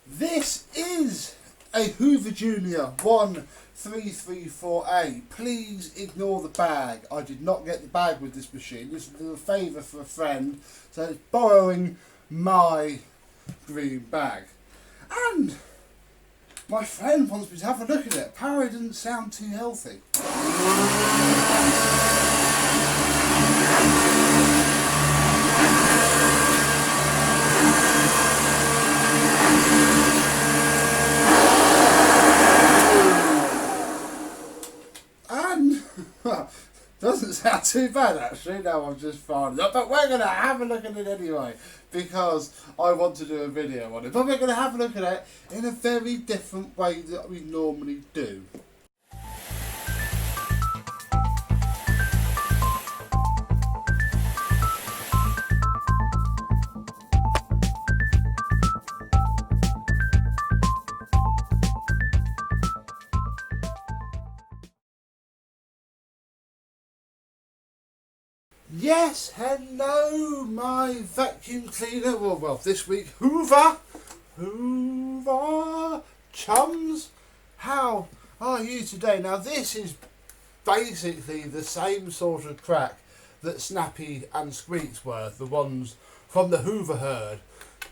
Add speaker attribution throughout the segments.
Speaker 1: This is a Hoover Junior 1334A. Please ignore the bag. I did not get the bag with this machine. This is a favour for a friend, so it's borrowing my green bag. And my friend wants me to have a look at it. Apparently it doesn't sound too healthy. Doesn't sound too bad actually, now I'm just finding it. But we're going to have a look at it anyway, because I want to do a video on it. But we're going to have a look at it in a very different way that we normally do. Yes, hello my vacuum cleaner, well this week Hoover chums, how are you today? Now this is basically the same sort of crack that Snappy and Squeaks were, the ones from the Hoover herd.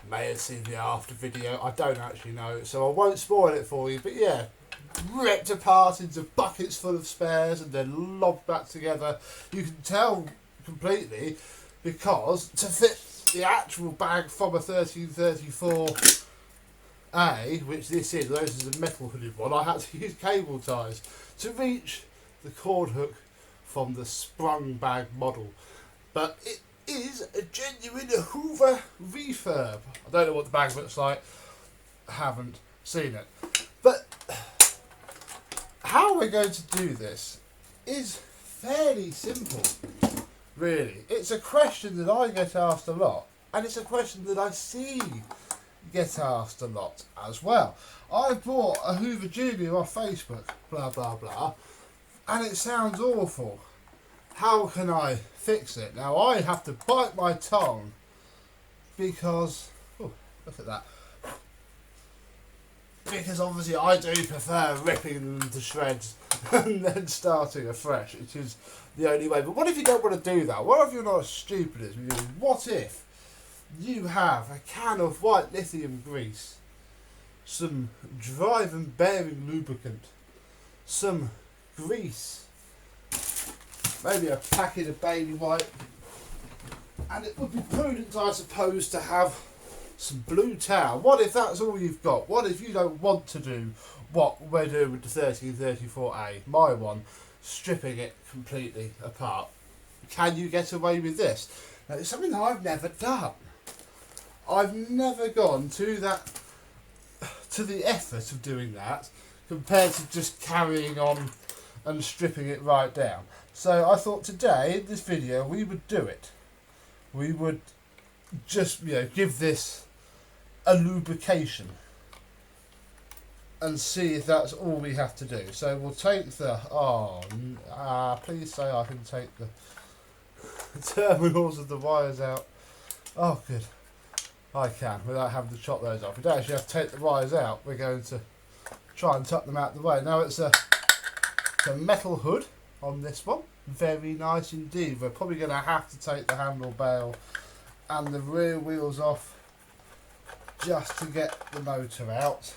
Speaker 1: You may have seen the after video, I don't actually know, so I won't spoil it for you, but yeah, ripped apart into buckets full of spares and then lobbed back together. You can tell completely, because to fit the actual bag from a 1334A, which this is, this is a metal hooded one, I had to use cable ties to reach the cord hook from the sprung bag model. But it is a genuine Hoover refurb. I don't know what the bag looks like, I haven't seen it. But how we're going to do this is fairly simple. Really, it's a question that I get asked a lot, and it's a question that I see get asked a lot as well. I bought a Hoover Junior off Facebook, blah blah blah, and it sounds awful. How can I fix it? Now I have to bite my tongue because, oh, look at that. Because obviously I do prefer ripping them to shreds and then starting afresh, which is the only way. But what if you don't want to do that? What if you're not as stupid as me? What if you have a can of white lithium grease, some drive and bearing lubricant, some grease, maybe a packet of baby white, and it would be prudent, I suppose, to have some blue towel. What if that's all you've got? What if you don't want to do what we're doing with the 1334A, my one, stripping it completely apart? Can you get away with this? Now, it's something I've never done. I've never gone to the effort of doing that compared to just carrying on and stripping it right down. So I thought today in this video we would do it. We would just, give this a lubrication and see if that's all we have to do. So we'll take the, please say I can take the terminals of the wires out. Oh good, I can, without having to chop those off. We don't actually have to take the wires out, we're going to try and tuck them out the way. Now it's a metal hood on this one, very nice indeed. We're probably going to have to take the handle bail and the rear wheels off just to get the motor out.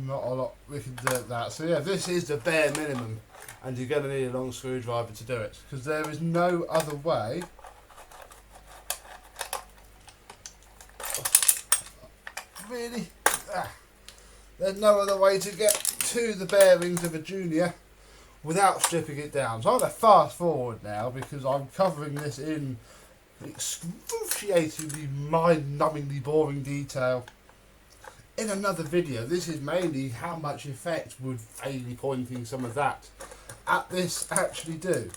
Speaker 1: Not a lot we can do at that. So yeah, this is the bare minimum, and you're going to need a long screwdriver to do it, because there is no other way. Really? There's no other way to get to the bearings of a Junior without stripping it down. So I'm going to fast forward now, because I'm covering this in excruciatingly mind-numbingly boring detail in another video. This is mainly how much effect would vaguely pointing some of that at this actually do.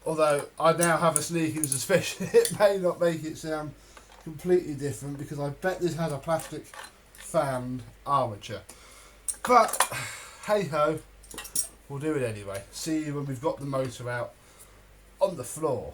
Speaker 1: Although I now have a sneaking suspicion it may not make it sound completely different, because I bet this has a plastic fanned armature. But hey ho, we'll do it anyway. See you when we've got the motor out on the floor.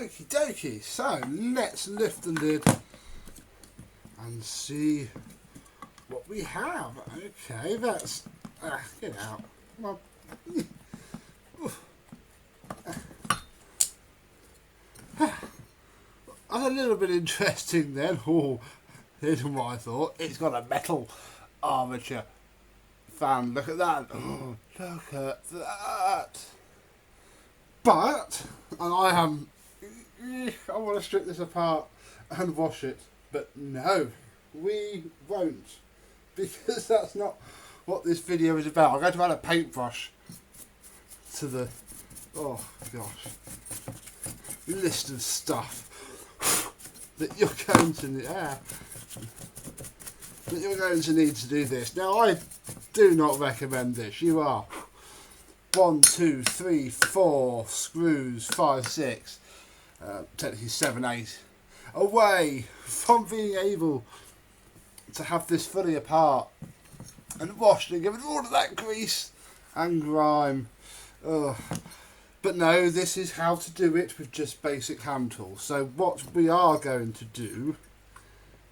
Speaker 1: Okie dokie, so let's lift the lid and see what we have. Okay, that's... get out. Come on. That's a little bit interesting then. Oh, here's what I thought. It's got a metal armature fan. Look at that. Oh, look at that. But, and I want to strip this apart and wash it. But no, we won't. Because that's not what this video is about. I'm going to add a paintbrush to the, oh gosh, list of stuff that you're going to need. That you're going to need to do this. Now, I do not recommend this. You are 1, 2, 3, 4 screws, 5, 6, technically 7, 8 away from being able to have this fully apart and washed and given all of that grease and grime. Ugh. But no, this is how to do it with just basic hand tools. So what we are going to do,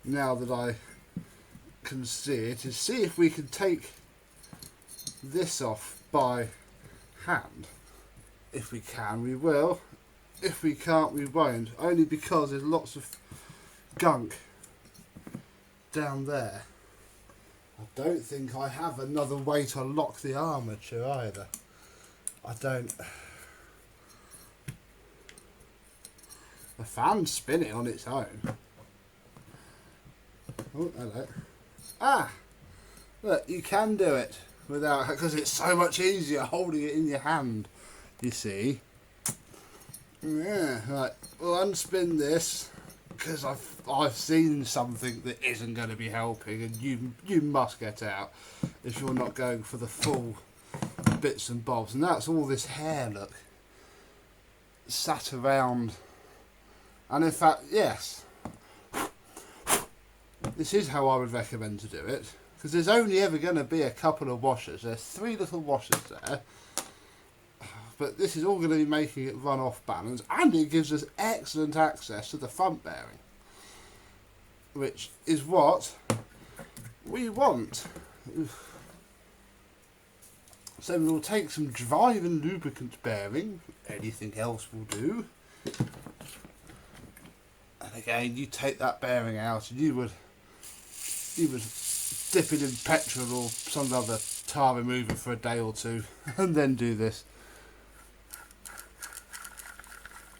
Speaker 1: now that I can see it, is see if we can take this off by hand. If we can, we will. If we can't, we won't. Only because there's lots of gunk down there. I don't think I have another way to lock the armature either. I don't. The fan's spinning on its own. Oh, hello. Ah! Look, you can do it without, because it's so much easier holding it in your hand, you see. Yeah, right. We'll unspin this because I've seen something that isn't going to be helping, and you must get out if you're not going for the full bits and bobs. And that's all this hair, look, sat around. And in fact, yes, this is how I would recommend to do it, because there's only ever going to be a couple of washers. There's 3 little washers there, but this is all going to be making it run off balance, and it gives us excellent access to the front bearing, which is what we want. So we'll take some drive and lubricant bearing, anything else will do. And again, you take that bearing out and you would dip it in petrol or some other tar remover for a day or two and then do this.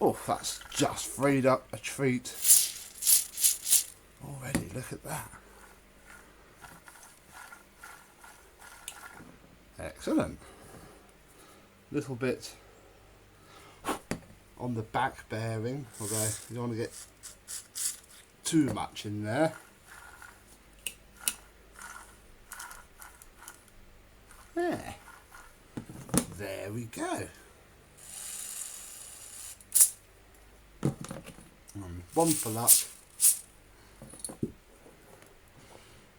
Speaker 1: Oh, that's just freed up a treat already. Look at that. Excellent. Little bit on the back bearing, although you don't want to get too much in there. Yeah. There we go. And one for luck.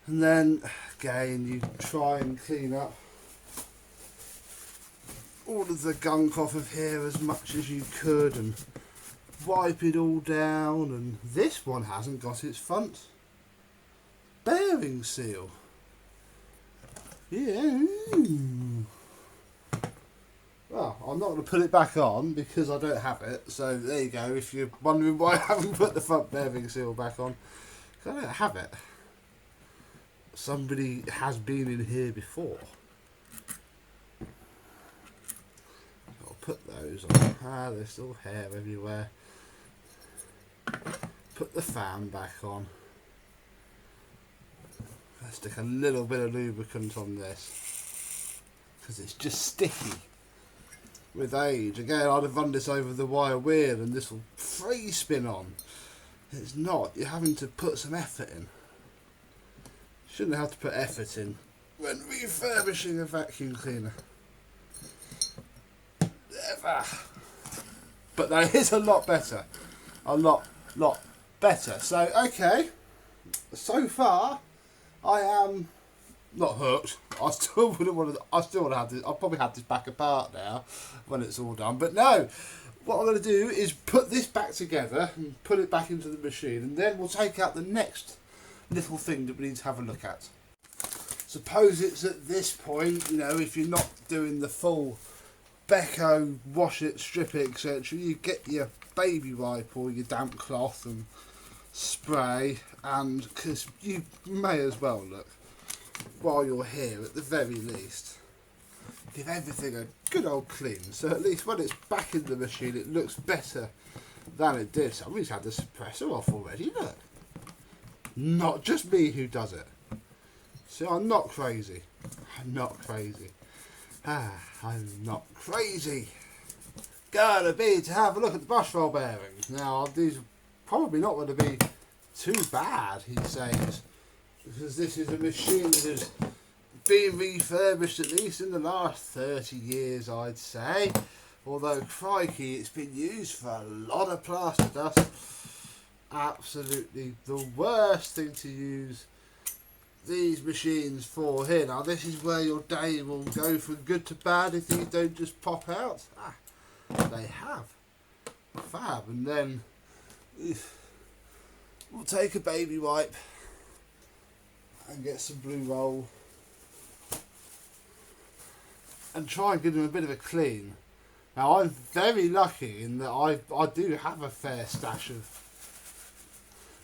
Speaker 1: And then again you try and clean up all of the gunk off of here as much as you could and wipe it all down. And this one hasn't got its front bearing seal. Yeah. Well, I'm not going to put it back on because I don't have it. So there you go. If you're wondering why I haven't put the front bearing seal back on, because I don't have it. Somebody has been in here before. I'll put those on. Ah, there's still hair everywhere. Put the fan back on. Let's stick a little bit of lubricant on this because it's just sticky with age. Again, I'd have run this over the wire wheel and this will free spin on. It's not. You're having to put some effort in. Shouldn't have to put effort in when refurbishing a vacuum cleaner. Never. But that is a lot better. A lot better. So, okay. So far, I am not hooked. I still wouldn't want to. I still want to have this. I'll probably have this back apart now when it's all done. But no, what I'm going to do is put this back together and put it back into the machine, and then we'll take out the next little thing that we need to have a look at. Suppose it's at this point, you know, if you're not doing the full Becco, wash it, strip it, etc., you get your baby wipe or your damp cloth and spray, and because you may as well, look, while you're here at the very least, give everything a good old clean, so at least when it's back in the machine it looks better than it did. Somebody's had the suppressor off already, look. Not just me who does it. See, I'm not crazy. I'm not crazy. I'm not crazy. Gotta be to have a look at the brush roll bearings. Now, these are probably not going to be too bad, he says, because this is a machine that has been refurbished at least in the last 30 years, I'd say. Although, crikey, it's been used for a lot of plaster dust. Absolutely the worst thing to use these machines for here. Now, this is where your day will go from good to bad if these don't just pop out. They have. Fab. And then we'll take a baby wipe and get some blue roll and try and give them a bit of a clean. Now, I'm very lucky in that I do have a fair stash of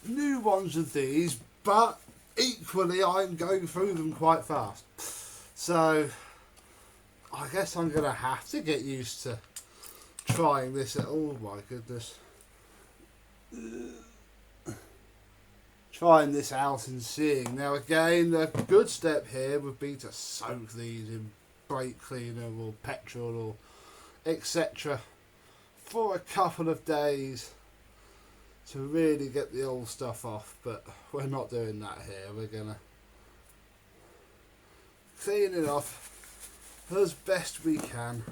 Speaker 1: new ones of these, but equally I'm going through them quite fast. So I guess I'm going to have to get used to trying this. Oh my goodness. Trying this out and seeing. Now again, the good step here would be to soak these in brake cleaner or petrol or etc. for a couple of days to really get the old stuff off, but we're not doing that here. We're gonna clean it off as best we can.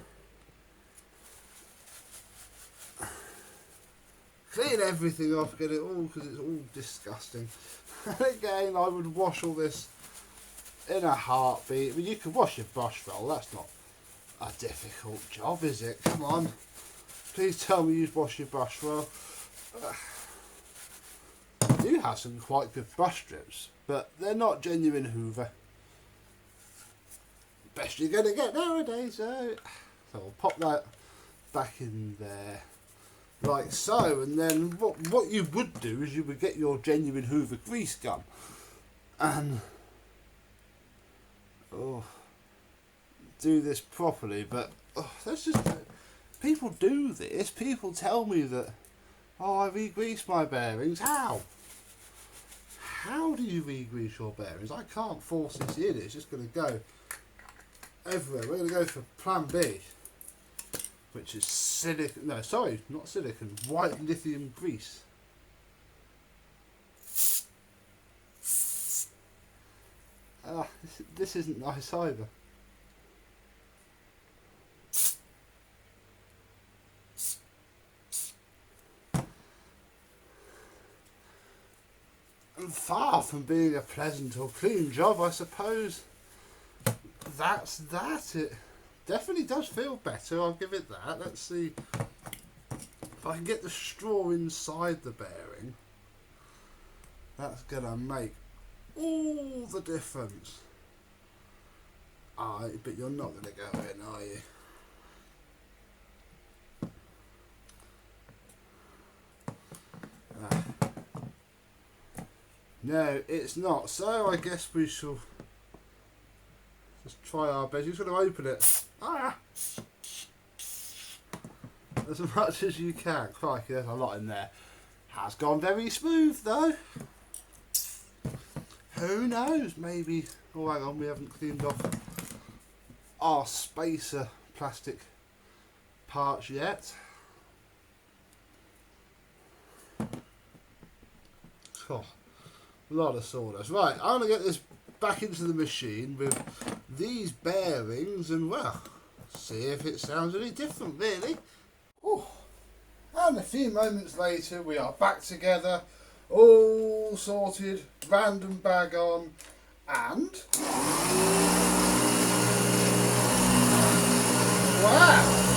Speaker 1: Clean everything off, get it all, because it's all disgusting. And again, I would wash all this in a heartbeat. I mean, you can wash your brush roll, that's not a difficult job, is it? Come on. Please tell me you'd wash your brush roll. I do have some quite good brush strips, but they're not genuine Hoover. Best you're going to get nowadays, so we'll pop that back in there. Like so, and then what you would do is you would get your genuine Hoover grease gun and do this properly. But that's just, people do this. People tell me that, I re-grease my bearings. How do you re-grease your bearings? I can't force this in. It's just going to go everywhere. We're going to go for plan B, which is silicon, no, sorry, not silicon, white lithium grease. This isn't nice either. And far from being a pleasant or clean job, I suppose that's that. It definitely does feel better, I'll give it that. Let's see if I can get the straw inside the bearing. That's gonna make all the difference. But you're not gonna go in, are you? No, it's not. So I guess we shall just try our best. You've got to open it. As much as you can. Crikey, there's a lot in there. Has gone very smooth though. Who knows? Maybe. Oh, hang on, we haven't cleaned off our spacer plastic parts yet. Oh, a lot of sawdust. Right, I'm going to get this back into the machine with these bearings and, well, see if it sounds any different, really. Oh, and a few moments later, we are back together, all sorted, random bag on, and... wow!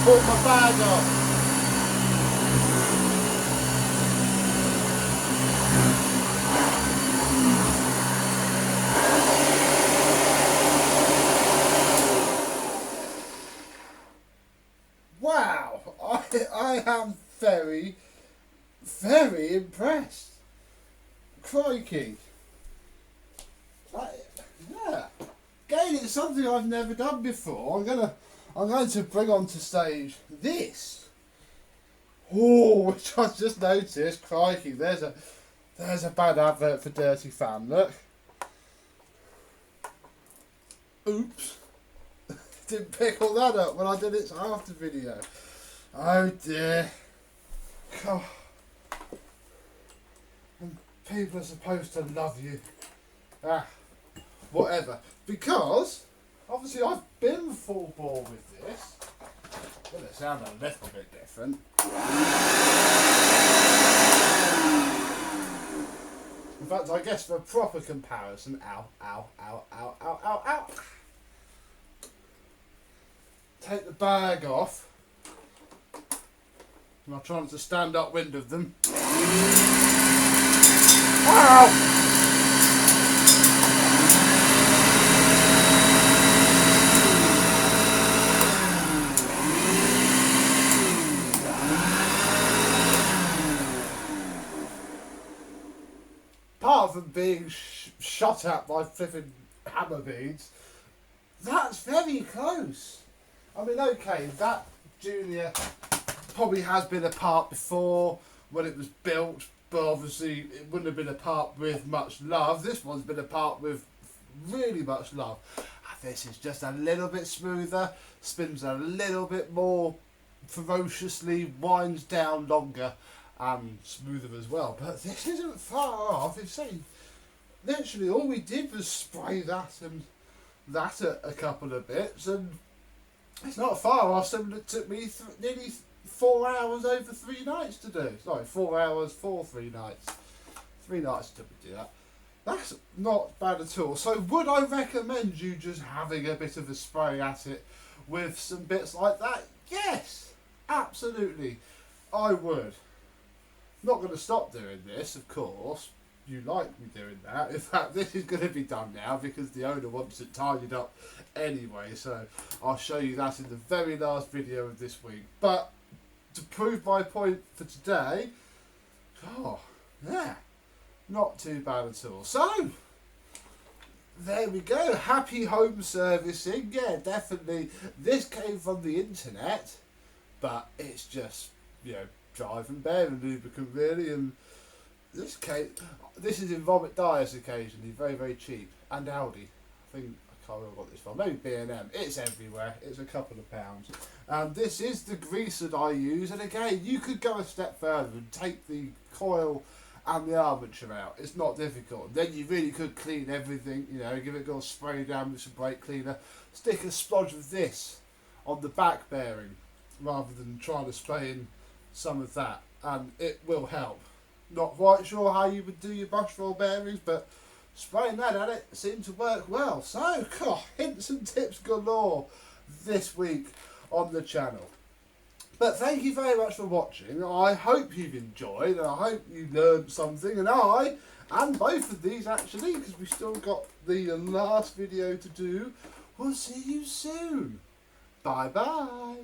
Speaker 1: pull my bag off. Wow, I am very, very impressed. Crikey. Yeah. Again, it's something I've never done before. I'm going to bring onto stage this. Oh, which I've just noticed. Crikey, there's a bad advert for Dirty Fan. Look. Oops. Didn't pick all that up when I did its after video. Oh dear. God. And people are supposed to love you. Whatever. Because, obviously I've been full bore with this. Well, it sounds a little bit different. In fact, I guess for a proper comparison, ow, ow, ow, ow, ow, ow, ow. Take the bag off. And I'll try not to stand upwind of them. Ow! Apart from being shot at by flipping hammer beads, that's very close. I mean, okay, that Junior probably has been a part before when it was built, but obviously it wouldn't have been a part with much love. This one's been a part with really much love. This is just a little bit smoother, spins a little bit more ferociously, winds down longer and smoother as well. But this isn't far off. It's saying literally all we did was spray that and that a couple of bits, and it's not far off something that took me nearly 4 hours over 3 nights to do. Sorry, 4 hours for 3 nights. 3 nights took me to do that. That's not bad at all. So would I recommend you just having a bit of a spray at it with some bits like that? Yes, absolutely, I would. Not going to stop doing this, of course. You like me doing that. In fact, this is going to be done now because the owner wants it tidied up anyway. So I'll show you that in the very last video of this week. But to prove my point for today, oh, yeah, not too bad at all. So there we go. Happy home servicing. Yeah, definitely. This came from the internet, but it's just, you know, drive and bearing lubricant really, and this is in Vomit Dyers occasionally, very, very cheap, and Aldi. I think, I can't remember what this from, maybe B&M. It's everywhere, it's a couple of pounds. And this is the grease that I use, and again, you could go a step further and take the coil and the armature out. It's not difficult. Then you really could clean everything, you know, give it a good spray down with some brake cleaner, stick a splodge of this on the back bearing rather than trying to spray in some of that, and it will help. Not quite sure how you would do your brush roll bearings, but spraying that at it seemed to work well. So, God, hints and tips galore this week on the channel. But thank you very much for watching. I hope you've enjoyed, and I hope you learned something, and both of these actually, because we've still got the last video to do. We'll see you soon. Bye bye.